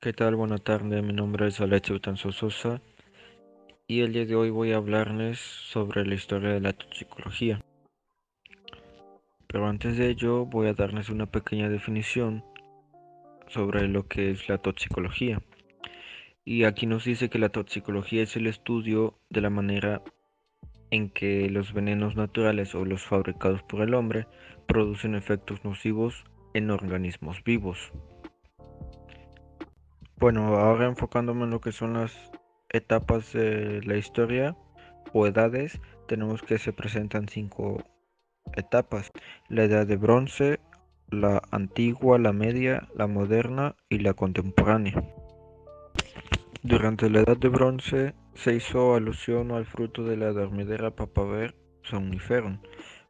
¿Qué tal? Buena tarde, mi nombre es Alex Utanzo Sosa y el día de hoy voy a hablarles sobre la historia de la toxicología. Pero antes de ello voy a darles una pequeña definición sobre lo que es la toxicología. Y aquí nos dice que la toxicología es el estudio de la manera en que los venenos naturales o los fabricados por el hombre producen efectos nocivos en organismos vivos. Bueno, ahora enfocándome en lo que son las etapas de la historia o edades, tenemos que se presentan 5 etapas: la edad de bronce, la antigua, la media, la moderna y la contemporánea. Durante la edad de bronce se hizo alusión al fruto de la dormidera Papaver somniferum,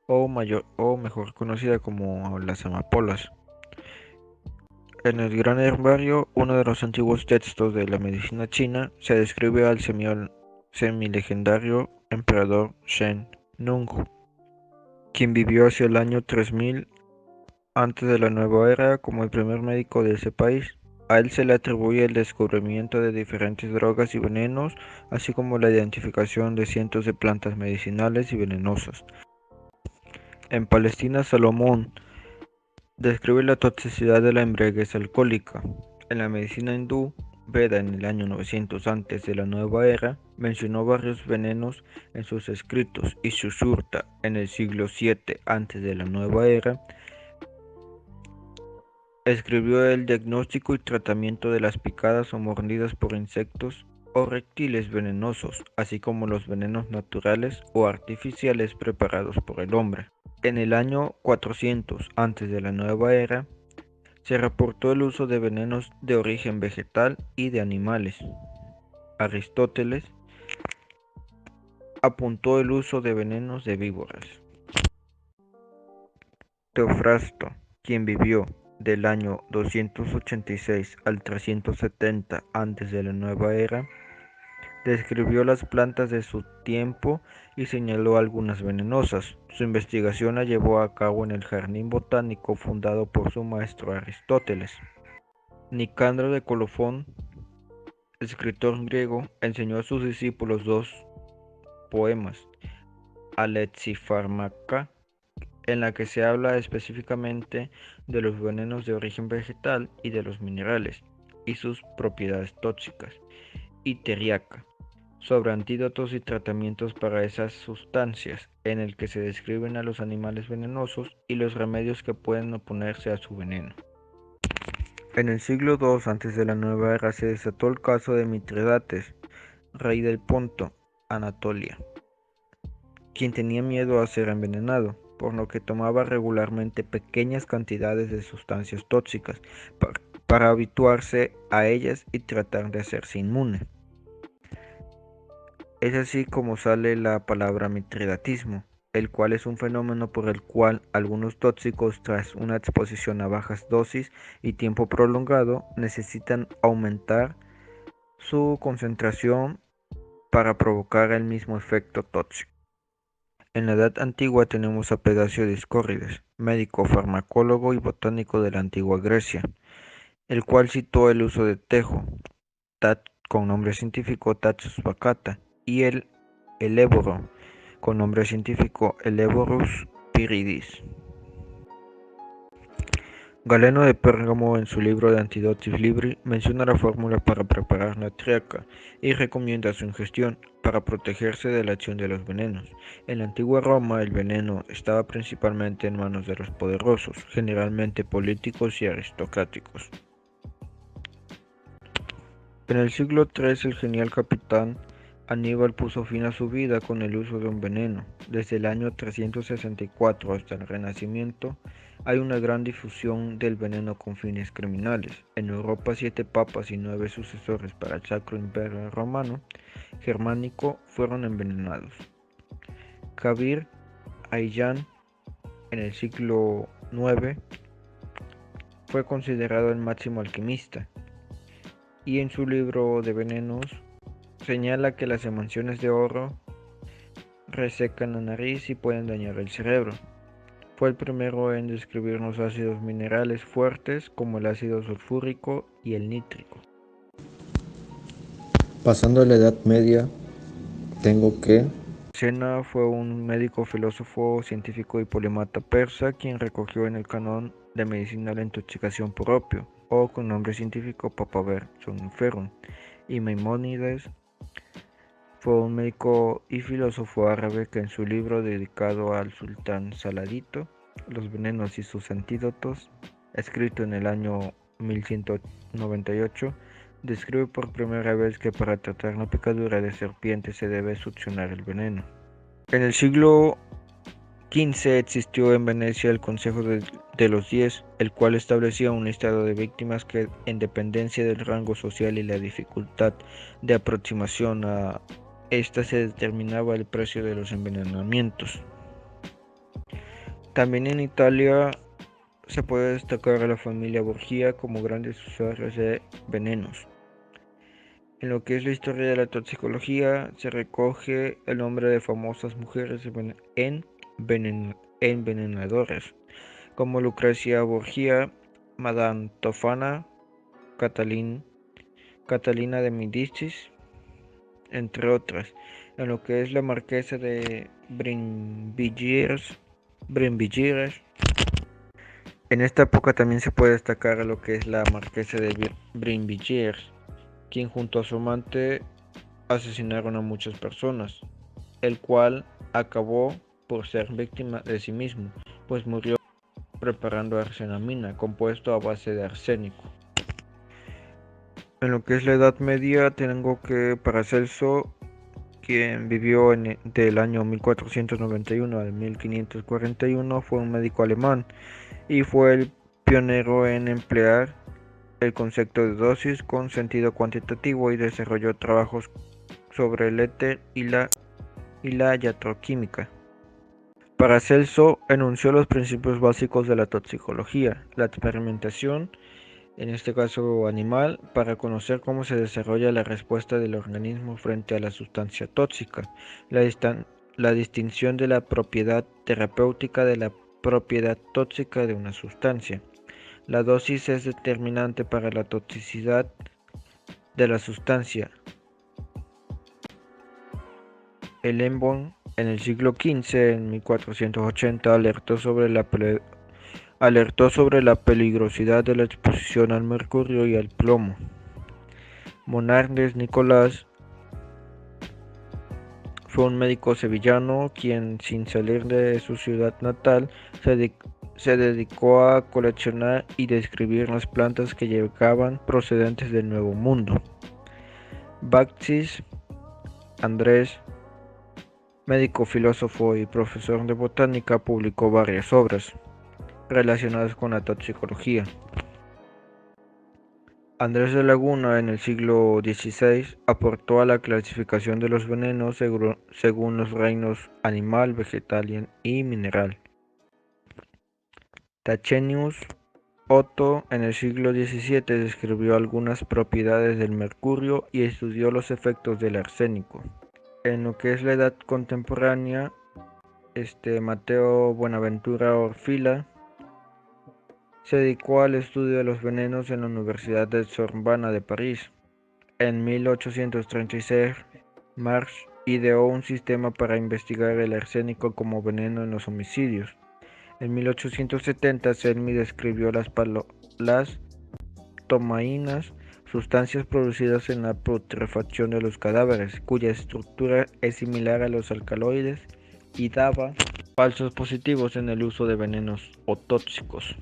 o mejor conocida como las amapolas. En el Gran Herbario, uno de los antiguos textos de la medicina china, se describe al semilegendario emperador Shen Nung, quien vivió hacia el año 3000 antes de la nueva era como el primer médico de ese país. A él se le atribuye el descubrimiento de diferentes drogas y venenos, así como la identificación de cientos de plantas medicinales y venenosas. En Palestina, Salomón describe la toxicidad de la embriaguez alcohólica. En la medicina hindú, Veda, en el año 900 antes de la nueva era, mencionó varios venenos en sus escritos, y Sushruta, en el siglo 7 antes de la nueva era, escribió el diagnóstico y tratamiento de las picadas o mordidas por insectos o reptiles venenosos, así como los venenos naturales o artificiales preparados por el hombre. En el año 400 antes de la nueva era, se reportó el uso de venenos de origen vegetal y de animales. Aristóteles apuntó el uso de venenos de víboras. Teofrasto, quien vivió del año 286 al 370 antes de la nueva era, describió las plantas de su tiempo y señaló algunas venenosas. Su investigación la llevó a cabo en el jardín botánico fundado por su maestro Aristóteles. Nicandro de Colofón, escritor griego, enseñó a sus discípulos 2 poemas, Alexipharmaca, en la que se habla específicamente de los venenos de origen vegetal y de los minerales y sus propiedades tóxicas, y Teriaca, sobre antídotos y tratamientos para esas sustancias, en el que se describen a los animales venenosos y los remedios que pueden oponerse a su veneno. En el siglo II antes de la nueva era se desató el caso de Mitrídates, rey del Ponto, Anatolia, quien tenía miedo a ser envenenado, por lo que tomaba regularmente pequeñas cantidades de sustancias tóxicas para habituarse a ellas y tratar de hacerse inmune. Es así como sale la palabra mitridatismo, el cual es un fenómeno por el cual algunos tóxicos, tras una exposición a bajas dosis y tiempo prolongado, necesitan aumentar su concentración para provocar el mismo efecto tóxico. En la Edad Antigua tenemos a Pedacio Discórrides, médico, farmacólogo y botánico de la antigua Grecia, el cual citó el uso de tejo, con nombre científico Taxus baccata, y el eléboro, con nombre científico Eleborus piridis. Galeno de Pérgamo, en su libro de Antidotis Libri, menciona la fórmula para preparar la triaca y recomienda su ingestión para protegerse de la acción de los venenos. En la antigua Roma, el veneno estaba principalmente en manos de los poderosos, generalmente políticos y aristocráticos. En el siglo III, el genial capitán Aníbal puso fin a su vida con el uso de un veneno. Desde el año 364 hasta el Renacimiento, hay una gran difusión del veneno con fines criminales. En Europa, 7 papas y 9 sucesores para el Sacro Imperio Romano Germánico fueron envenenados. Kabir Ayyan, en el siglo IX, fue considerado el máximo alquimista, y en su libro de venenos señala que las emulsiones de oro resecan la nariz y pueden dañar el cerebro. Fue el primero en describir los ácidos minerales fuertes como el ácido sulfúrico y el nítrico. Pasando a la Edad Media, tengo que Sena fue un médico, filósofo, científico y polímata persa quien recogió en el canon de medicina la intoxicación por opio, o con nombre científico papaver somniferum, y Maimónides fue un médico y filósofo árabe que en su libro dedicado al sultán Saladito, Los venenos y sus antídotos, escrito en el año 1198, describe por primera vez que para tratar una picadura de serpiente se debe succionar el veneno. En el siglo XV existió en Venecia el Consejo de los 10, el cual establecía un listado de víctimas que, en dependencia del rango social y la dificultad de aproximación a esta, se determinaba el precio de los envenenamientos. También en Italia se puede destacar a la familia Borgia como grandes usuarios de venenos. En lo que es la historia de la toxicología, se recoge el nombre de famosas mujeres envenenadoras, como Lucrecia Borgia, Madame Tofana, Catalina de Medicis, entre otras. En lo que es la marquesa de Brinvilliers, en esta época también se puede destacar a lo que es la marquesa de Brinvilliers, quien junto a su amante asesinaron a muchas personas, el cual acabó por ser víctima de sí mismo, pues murió preparando arsenamina, compuesto a base de arsénico. En lo que es la Edad Media, tengo que Paracelso, quien vivió del año 1491 al 1541, fue un médico alemán y fue el pionero en emplear el concepto de dosis con sentido cuantitativo y desarrolló trabajos sobre el éter y la iatroquímica. Paracelso enunció los principios básicos de la toxicología, la experimentación, en este caso animal, para conocer cómo se desarrolla la respuesta del organismo frente a la sustancia tóxica, la distinción de la propiedad terapéutica de la propiedad tóxica de una sustancia. La dosis es determinante para la toxicidad de la sustancia. El Embon, en el siglo XV, en 1480, alertó sobre la peligrosidad de la exposición al mercurio y al plomo. Monardes Nicolás fue un médico sevillano quien, sin salir de su ciudad natal, se dedicó a coleccionar y describir las plantas que llegaban procedentes del Nuevo Mundo. Baccis Andrés, médico, filósofo y profesor de botánica, publicó varias obras relacionadas con la toxicología. Andrés de Laguna, en el siglo XVI, aportó a la clasificación de los venenos según los reinos animal, vegetal y mineral. Tachenius Otto, en el siglo XVII, describió algunas propiedades del mercurio y estudió los efectos del arsénico. En lo que es la edad contemporánea, Mateo Buenaventura Orfila se dedicó al estudio de los venenos en la Universidad de Sorbona de París. En 1836, Marx ideó un sistema para investigar el arsénico como veneno en los homicidios. En 1870, Selmy describió las tomainas, sustancias producidas en la putrefacción de los cadáveres, cuya estructura es similar a los alcaloides, y daba falsos positivos en el uso de venenos o tóxicos.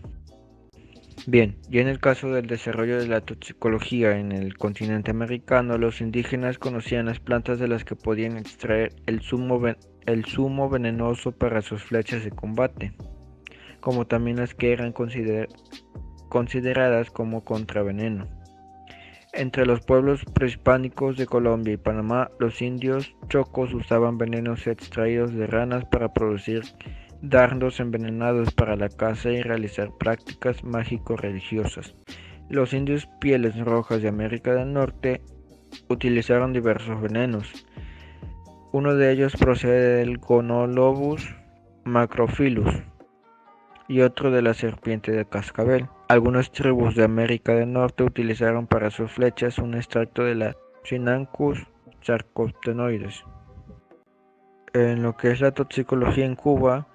Bien, y en el caso del desarrollo de la toxicología en el continente americano, los indígenas conocían las plantas de las que podían extraer el zumo venenoso para sus flechas de combate, como también las que eran consideradas como contraveneno. Entre los pueblos prehispánicos de Colombia y Panamá, los indios chocos usaban venenos extraídos de ranas para producir dardos envenenados para la caza y realizar prácticas mágico-religiosas. Los indios pieles rojas de América del Norte utilizaron diversos venenos. Uno de ellos procede del Gonolobus macrophyllus y otro de la serpiente de cascabel. Algunas tribus de América del Norte utilizaron para sus flechas un extracto de la Rhinaccus sarcoptenoides. En lo que es la toxicología en Cuba,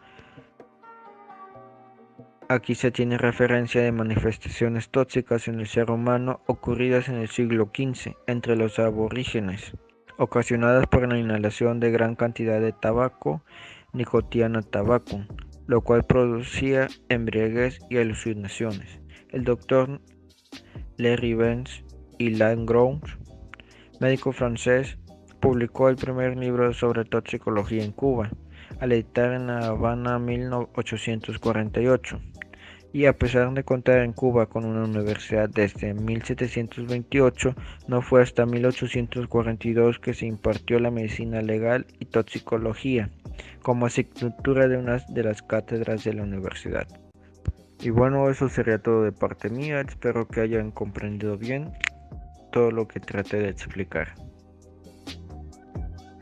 aquí se tiene referencia de manifestaciones tóxicas en el ser humano ocurridas en el siglo XV entre los aborígenes, ocasionadas por la inhalación de gran cantidad de tabaco, nicotina tabaco, lo cual producía embriaguez y alucinaciones. El doctor Larry Benz y Langroux, médico francés, publicó el primer libro sobre toxicología en Cuba, al editar en La Habana 1848. Y a pesar de contar en Cuba con una universidad desde 1728, no fue hasta 1842 que se impartió la medicina legal y toxicología como asignatura de una de las cátedras de la universidad. Y bueno, eso sería todo de parte mía. Espero que hayan comprendido bien todo lo que traté de explicar.